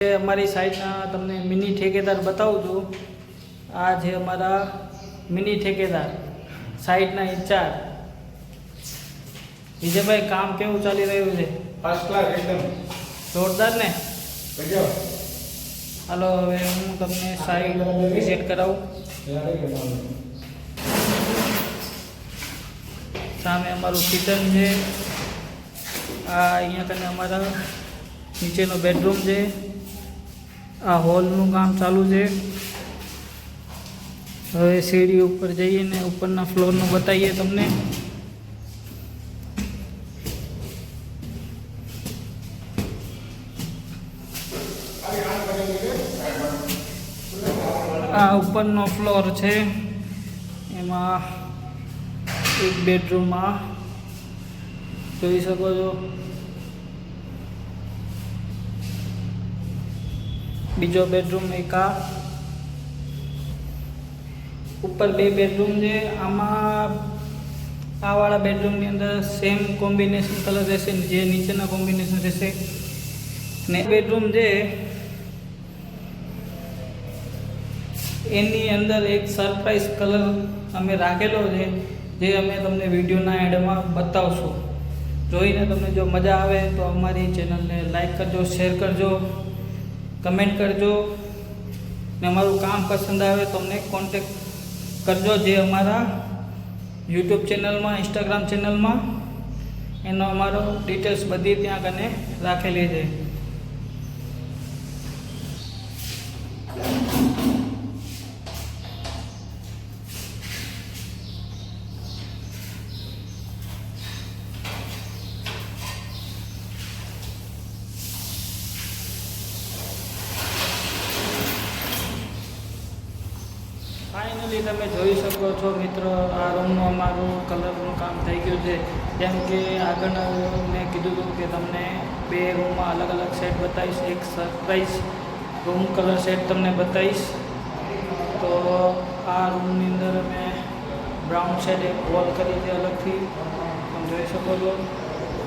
અમારી સાઈડના તમને મિની ઠેકેદાર બતાવું છું। આ છે અમારા મિની ઠેકેદાર સાઈડના ઇન્ચાર્જ વિજયભાઈ। કામ કેવું ચાલી રહ્યું છે? ફર્સ્ટ ક્લાસ એકદમ જોરદાર ને? ગજબ। હાલો હવે હું તમને સાઈડ વિઝિટ કરાવું। સામે અમારું કિચન છે। આ અહીંયા કને અમારા નીચેનો બેડરૂમ છે। આ હોલનું કામ ચાલુ છે। હવે સીડી ઉપર જઈએ ને ઉપરના ફ્લોરનું બતાવીએ તમને। આ ઉપરનો ફ્લોર છે, એમાં એક બેડરૂમમાં જોઈ શકો છો। બીજો બેડરૂમ એક આ ઉપર બે બેડરૂમ છે। આમાં આ વાળા બેડરૂમની અંદર સેમ કોમ્બિનેશન કલર રહેશે જે નીચેના કોમ્બિનેશન રહેશે। ને બેડરૂમ છે એની અંદર એક સરપ્રાઈઝ કલર અમે રાખેલો છે, જે અમે તમને વિડીયોના એડમાં બતાવશું। જોઈને તમને જો મજા આવે તો અમારી ચેનલને લાઈક કરજો, શેર કરજો, કમેન્ટ કરજો ને અમારું કામ પસંદ આવે તો અમને કોન્ટેક્ટ કરજો। જે અમારા યુટ્યુબ ચેનલમાં, ઇન્સ્ટાગ્રામ ચેનલમાં એનો અમારો ડિટેલ્સ બધી ત્યાં કને રાખેલી છે। ફાઇનલી તમે જોઈ શકો છો મિત્રો, આ રૂમનું અમારું કલરનું કામ થઈ ગયું છે। જેમ કે આગળ મેં કીધું હતું કે તમને બે રૂમમાં અલગ અલગ સેટ બતાવીશ, એક સરપ્રાઈઝ રૂમ કલર સેટ તમને બતાવીશ। તો આ રૂમની અંદર મેં બ્રાઉન શેડ એક વોલ કરી છે અલગથી, તમે જોઈ શકો છો।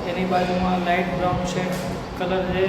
એની બાજુમાં લાઇટ બ્રાઉન શેડ કલર છે।